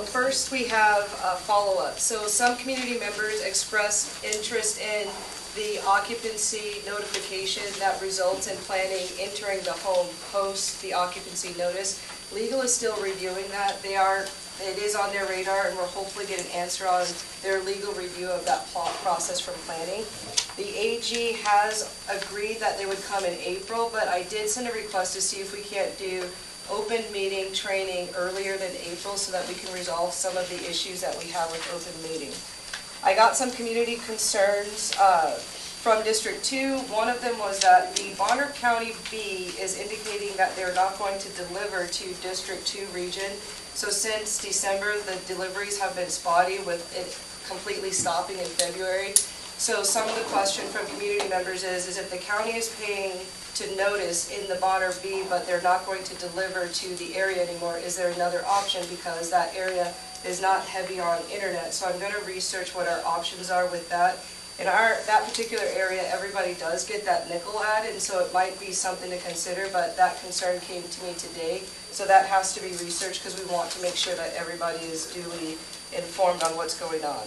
first we have a follow-up. So some community members expressed interest in the occupancy notification that results in planning entering the home post the occupancy notice. Legal is still reviewing that. It is on their radar, and we'll hopefully get an answer on their legal review of that process from planning. The AG has agreed that they would come in April, but I did send a request to see if we can't do open meeting training earlier than April so that we can resolve some of the issues that we have with open meeting. I got some community concerns from District 2. One of them was that the Bonner County B is indicating that they're not going to deliver to District 2 region. So since December, the deliveries have been spotty, with it completely stopping in February. So some of the question from community members is if the county is paying to notice in the Bonner B, but they're not going to deliver to the area anymore, is there another option, because that area is not heavy on internet. So I'm going to research what our options are with that. In that particular area, everybody does get that nickel ad, and so it might be something to consider, but that concern came to me today. So that has to be researched, because we want to make sure that everybody is duly informed on what's going on.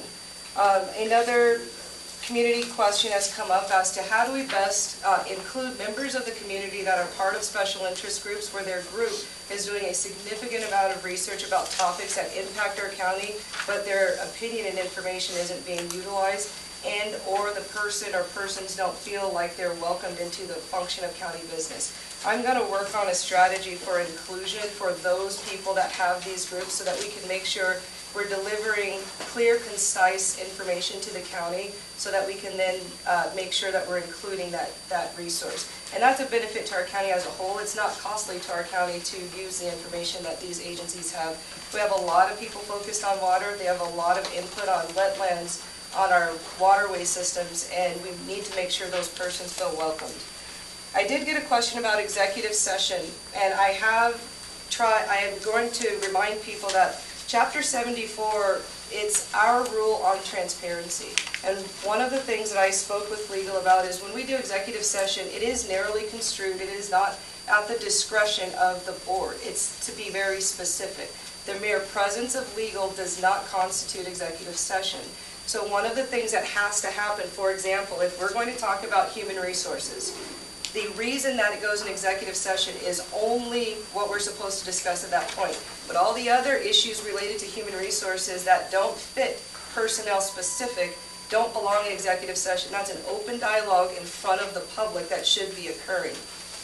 Another community question has come up as to how do we best include members of the community that are part of special interest groups, where their group is doing a significant amount of research about topics that impact our county, but their opinion and information isn't being utilized, and or the person or persons don't feel like they're welcomed into the function of county business. I'm going to work on a strategy for inclusion for those people that have these groups, so that we can make sure we're delivering clear, concise information to the county, so that we can then make sure that we're including that resource. And that's a benefit to our county as a whole. It's not costly to our county to use the information that these agencies have. We have a lot of people focused on water. They have a lot of input on wetlands, on our waterway systems, and we need to make sure those persons feel welcomed. I did get a question about executive session, and I am going to remind people that Chapter 74, it's our rule on transparency. And one of the things that I spoke with legal about is when we do executive session, it is narrowly construed. It is not at the discretion of the board. It's to be very specific. The mere presence of legal does not constitute executive session. So one of the things that has to happen, for example, if we're going to talk about human resources, the reason that it goes in executive session is only what we're supposed to discuss at that point. But all the other issues related to human resources that don't fit personnel specific don't belong in executive session. That's an open dialogue in front of the public that should be occurring.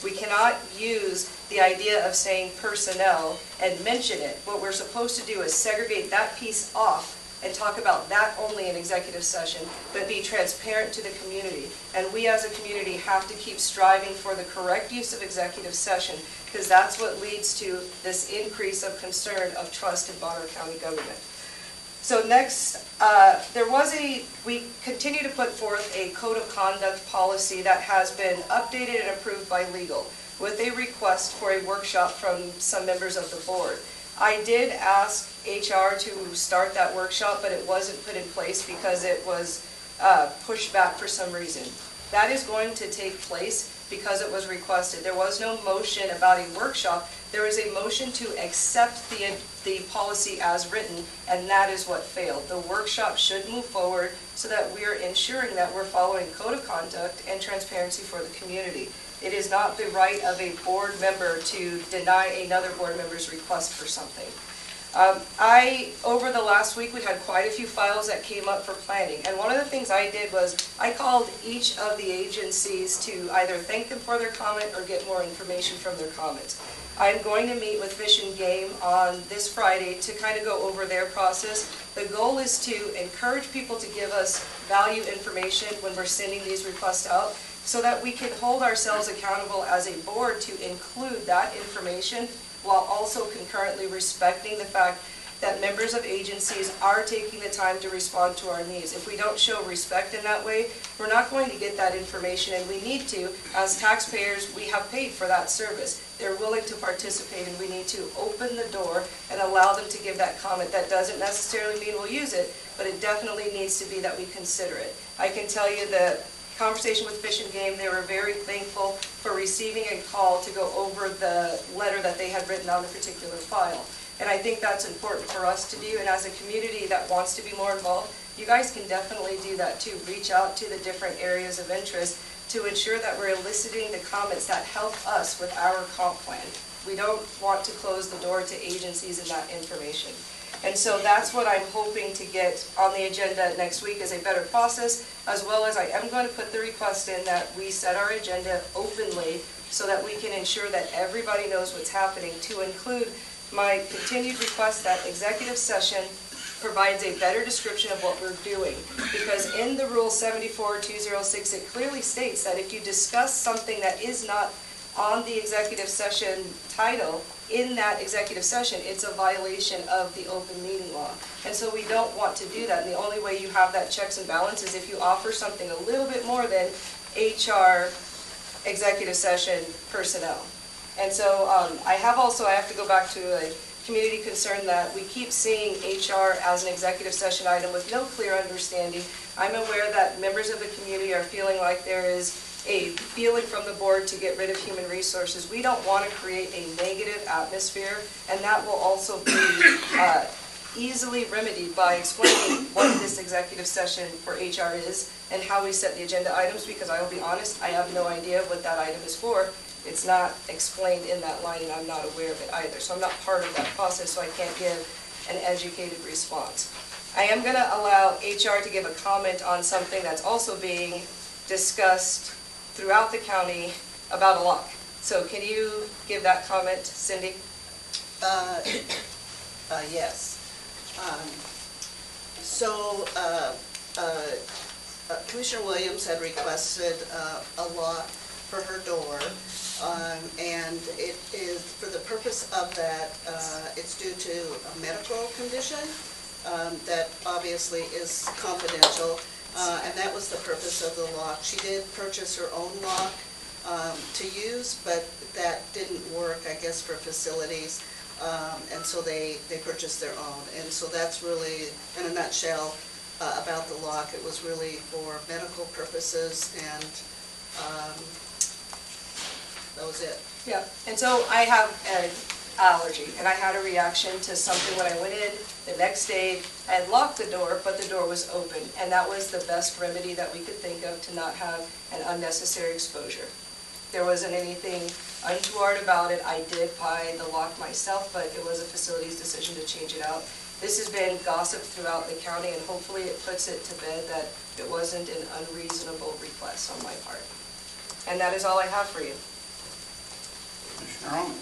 We cannot use the idea of saying personnel and mention it. What we're supposed to do is segregate that piece off and talk about that only in executive session, but be transparent to the community. And we as a community have to keep striving for the correct use of executive session, because that's what leads to this increase of concern of trust in Bonner County government. So next, we continue to put forth a code of conduct policy that has been updated and approved by legal, with a request for a workshop from some members of the board. I did ask HR to start that workshop, but it wasn't put in place because it was pushed back for some reason. That is going to take place because it was requested. There was no motion about a workshop. There was a motion to accept the policy as written, and that is what failed. The workshop should move forward so that we are ensuring that we're following code of conduct and transparency for the community. It is not the right of a board member to deny another board member's request for something. Over the last week, we had quite a few files that came up for planning, and one of the things I did was I called each of the agencies to either thank them for their comment or get more information from their comments. I'm going to meet with Fish and Game on this Friday to kind of go over their process. The goal is to encourage people to give us value information when we're sending these requests out, so that we can hold ourselves accountable as a board to include that information, while also concurrently respecting the fact that members of agencies are taking the time to respond to our needs. If we don't show respect in that way, we're not going to get that information, and we need to. As taxpayers, we have paid for that service. They're willing to participate, and we need to open the door and allow them to give that comment. That doesn't necessarily mean we'll use it, but it definitely needs to be that we consider it. I can tell you that conversation with Fish and Game, they were very thankful for receiving a call to go over the letter that they had written on the particular file. And I think that's important for us to do, and as a community that wants to be more involved, you guys can definitely do that too. Reach out to the different areas of interest to ensure that we're eliciting the comments that help us with our comp plan. We don't want to close the door to agencies and that information. And so that's what I'm hoping to get on the agenda next week, is a better process, as well as I am going to put the request in that we set our agenda openly so that we can ensure that everybody knows what's happening, to include my continued request that executive session provides a better description of what we're doing. Because in the Rule 74-206, it clearly states that if you discuss something that is not on the executive session title, in that executive session, it's a violation of the open meeting law. And so we don't want to do that. And the only way you have that checks and balances is if you offer something a little bit more than HR executive session personnel. And so I have to go back to a community concern that we keep seeing HR as an executive session item with no clear understanding. I'm aware that members of the community are feeling like there is a feeling from the board to get rid of human resources. We don't want to create a negative atmosphere, and that will also be easily remedied by explaining what this executive session for HR is and how we set the agenda items, because I will be honest, I have no idea what that item is for. It's not explained in that line, and I'm not aware of it either. So I'm not part of that process, so I can't give an educated response. I am going to allow HR to give a comment on something that's also being discussed throughout the county about a lock. So can you give that comment, Cindy? Yes. Commissioner Williams had requested a lock for her door, and it is for the purpose of that. It's due to a medical condition that obviously is confidential, and that was the purpose of the lock. She did purchase her own lock to use, but that didn't work, I guess, for facilities, and so they purchased their own. And so that's really, in a nutshell, about the lock. It was really for medical purposes, and that was it. Yeah, and so I have an allergy, and I had a reaction to something when I went in. The next day, I had locked the door, but the door was open, and that was the best remedy that we could think of to not have an unnecessary exposure. There wasn't anything untoward about it. I did buy the lock myself, but it was a facility's decision to change it out. This has been gossiped throughout the county, and hopefully it puts it to bed that it wasn't an unreasonable request on my part. And that is all I have for you. Commissioner Holman.